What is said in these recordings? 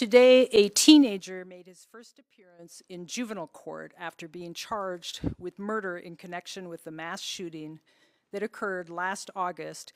Today, a teenager made his first appearance in juvenile court after being charged with murder in connection with the mass shooting that occurred last August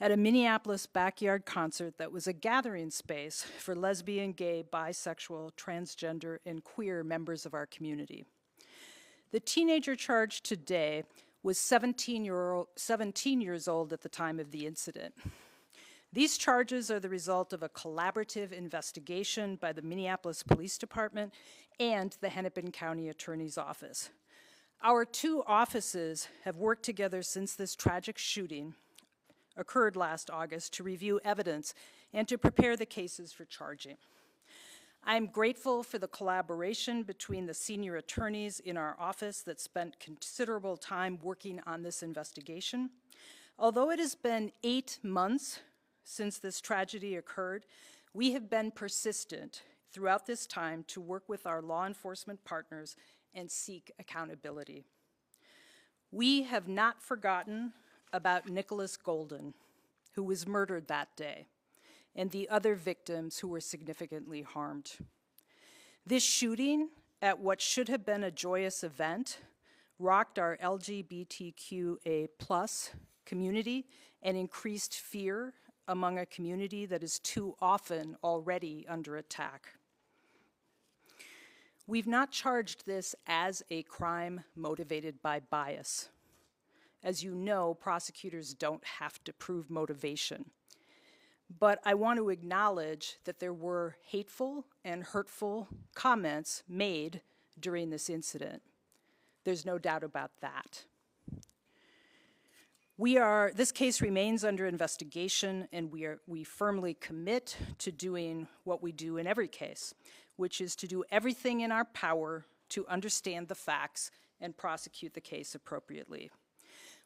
at a Minneapolis backyard concert that was a gathering space for lesbian, gay, bisexual, transgender, and queer members of our community. The teenager charged today was 17 years old at the time of the incident. These charges are the result of a collaborative investigation by the Minneapolis Police Department and the Hennepin County Attorney's Office. Our two offices have worked together since this tragic shooting occurred last August to review evidence and to prepare the cases for charging. I'm grateful for the collaboration between the senior attorneys in our office that spent considerable time working on this investigation. Although it has been 8 months since this tragedy occurred, we have been persistent throughout this time to work with our law enforcement partners and seek accountability. We have not forgotten about Nicholas Golden, who was murdered that day, and the other victims who were significantly harmed. This shooting at what should have been a joyous event rocked our LGBTQA+ community and increased fear among a community that is too often already under attack. We've not charged this as a crime motivated by bias. As you know, prosecutors don't have to prove motivation. But I want to acknowledge that there were hateful and hurtful comments made during this incident. There's no doubt about that. This case remains under investigation, and we firmly commit to doing what we do in every case, which is to do everything in our power to understand the facts and prosecute the case appropriately.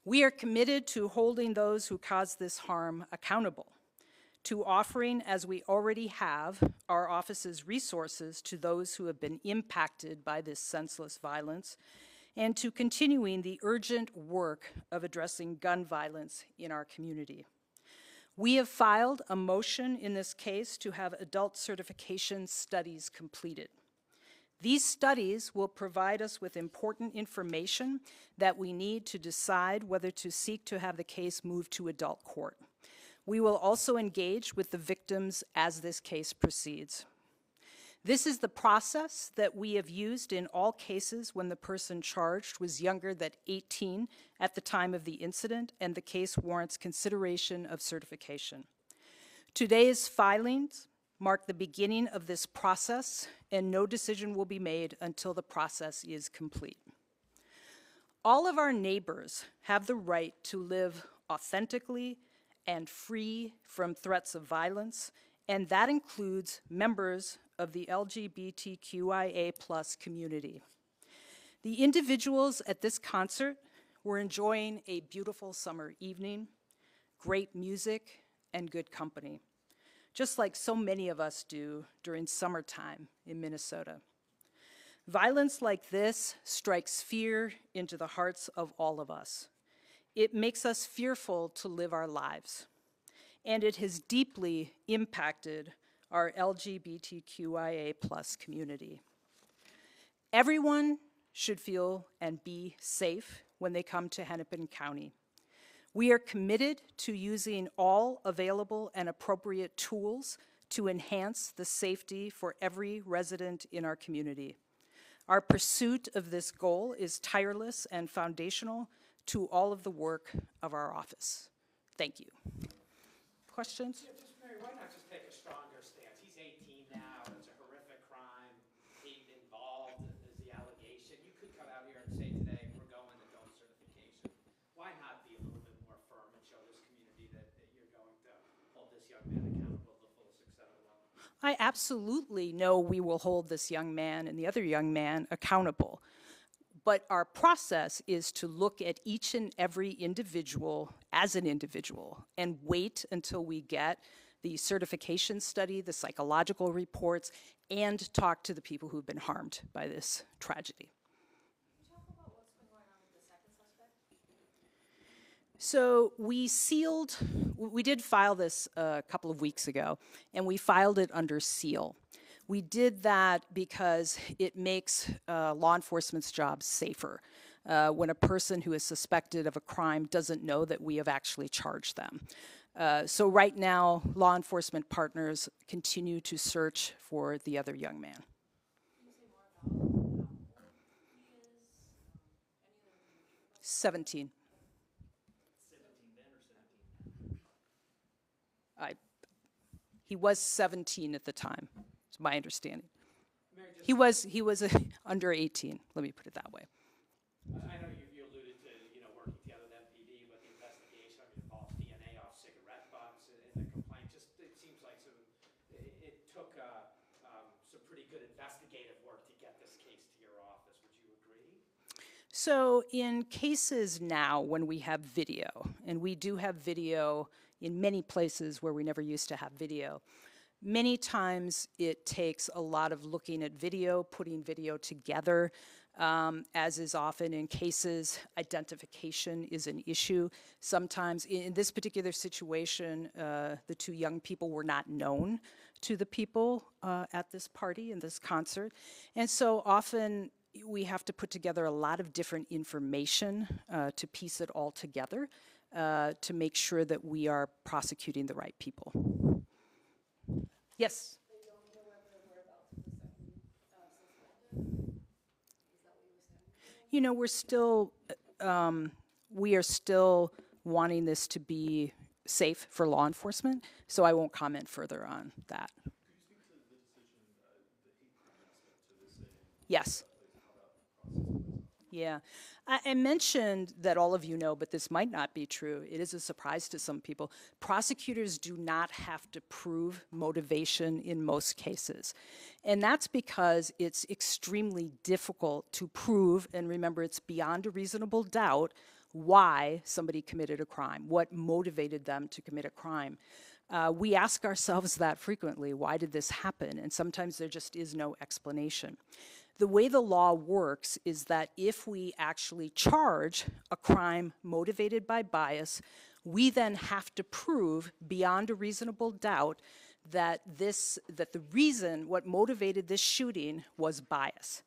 We are committed to holding those who caused this harm accountable, to offering, as we already have, our office's resources to those who have been impacted by this senseless violence, and to continuing the urgent work of addressing gun violence in our community. We have filed a motion in this case to have adult certification studies completed. These studies will provide us with important information that we need to decide whether to seek to have the case moved to adult court. We will also engage with the victims as this case proceeds. This is the process that we have used in all cases when the person charged was younger than 18 at the time of the incident and the case warrants consideration of certification. Today's filings mark the beginning of this process, and no decision will be made until the process is complete. All of our neighbors have the right to live authentically and free from threats of violence, and that includes members of the LGBTQIA+ community. The individuals at this concert were enjoying a beautiful summer evening, great music, and good company, just like so many of us do during summertime in Minnesota. Violence like this strikes fear into the hearts of all of us. It makes us fearful to live our lives, and it has deeply impacted our LGBTQIA+ community. Everyone should feel and be safe when they come to Hennepin County. We are committed to using all available and appropriate tools to enhance the safety for every resident in our community. Our pursuit of this goal is tireless and foundational to all of the work of our office. Thank you. Questions? Yeah, just Mary, why not just take a stronger stance? He's 18 now. It's a horrific crime. He involved is the allegation. You could come out here and say today we're going to adult certification. Why not be a little bit more firm and show this community that you're going to hold this young man accountable to the fullest extent of the law? I absolutely know we will hold this young man and the other young man accountable. But our process is to look at each and every individual as an individual and wait until we get the certification study, the psychological reports, and talk to the people who've been harmed by this tragedy. Can you talk about what's been going on with the second suspect? So we did file this a couple of weeks ago, and we filed it under seal. We did that because it makes law enforcement's job safer. When a person who is suspected of a crime doesn't know that we have actually charged them. So right now, law enforcement partners continue to search for the other young man. Can you say more about how old he is? Any other information about 17. 17 then or 17 now? He was 17 at the time, is my understanding. Mary, just, He was under 18, let me put it that way. I know you alluded to, working together with MPD, but the investigation, involves DNA off cigarette butts and the complaint. Just, it seems like it took some pretty good investigative work to get this case to your office. Would you agree? So in cases now when we have video, and we do have video in many places where we never used to have video, many times it takes a lot of looking at video, putting video together. As is often in cases, identification is an issue. Sometimes, in this particular situation, the two young people were not known to the people at this party, in this concert. And so often we have to put together a lot of different information to piece it all together to make sure that we are prosecuting the right people. Yes? They don't know where the whereabouts of the second suspect is? Is that what you were saying? You know, we are still wanting this to be safe for law enforcement, so I won't comment further on that. Could you speak to the decision, the hate crime aspect to this, and Yes. how that process plays out? Yeah. I mentioned that all of you know, but this might not be true. It is a surprise to some people. Prosecutors do not have to prove motivation in most cases. And that's because it's extremely difficult to prove, and remember, it's beyond a reasonable doubt, why somebody committed a crime, what motivated them to commit a crime. We ask ourselves that frequently. Why did this happen? And sometimes there just is no explanation. The way the law works is that if we actually charge a crime motivated by bias, we then have to prove beyond a reasonable doubt that the reason what motivated this shooting was bias.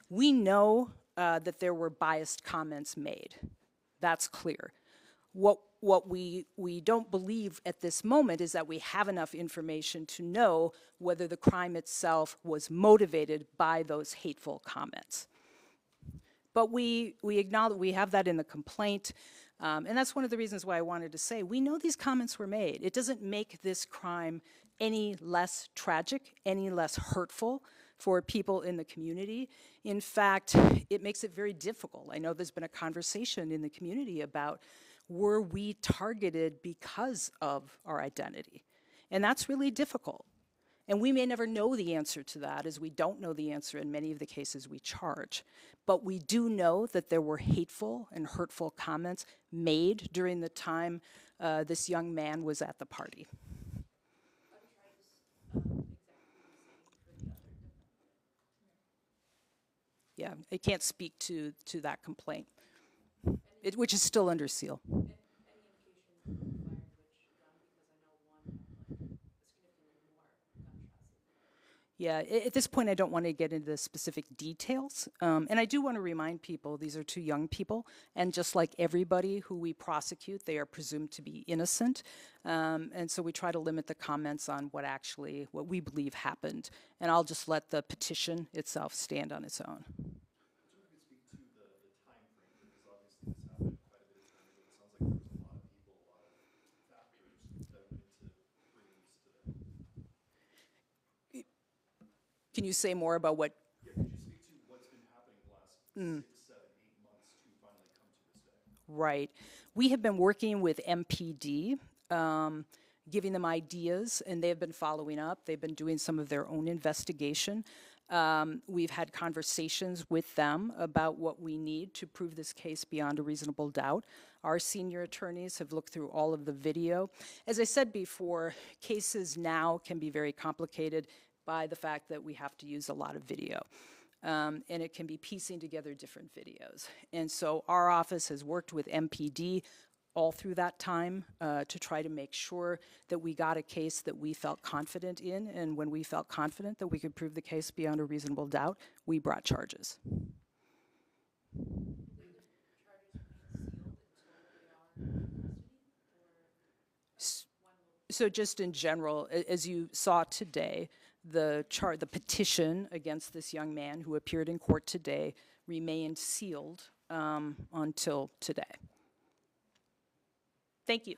We know that there were biased comments made. That's clear. What we don't believe at this moment is that we have enough information to know whether the crime itself was motivated by those hateful comments. But we acknowledge we have that in the complaint, and that's one of the reasons why I wanted to say we know these comments were made. It doesn't make this crime any less tragic, any less hurtful for people in the community. In fact, it makes it very difficult. I know there's been a conversation in the community about, were we targeted because of our identity? And that's really difficult. And we may never know the answer to that, as we don't know the answer in many of the cases we charge. But we do know that there were hateful and hurtful comments made during the time this young man was at the party. Have you tried this exactly the same for the other defendant? Yeah, I can't speak to that complaint, which is still under seal. Any indication who fired which gun? Because I know one had like significantly more gunshots. Yeah, at this point I don't want to get into the specific details. And I do want to remind people, these are two young people, and just like everybody who we prosecute, they are presumed to be innocent. And so we try to limit the comments on what we believe happened. And I'll just let the petition itself stand on its own. So we could speak to the time frame, because obviously this happened quite a bit of time ago. It sounds like there was a lot of people, a lot of factors that went into bringing this to them. Can you say more about what? Yeah, could you speak to what's been happening the last 6, 7, 8 months to finally come to this day? Right. We have been working with MPD, giving them ideas, and they've been following up. They've been doing some of their own investigation. We've had conversations with them about what we need to prove this case beyond a reasonable doubt. Our senior attorneys have looked through all of the video. As I said before, cases now can be very complicated by the fact that we have to use a lot of video. And it can be piecing together different videos. And so our office has worked with MPD all through that time to try to make sure that we got a case that we felt confident in, and when we felt confident that we could prove the case beyond a reasonable doubt, we brought charges. So just in general, as you saw today, the petition against this young man who appeared in court today remained sealed until today. Thank you.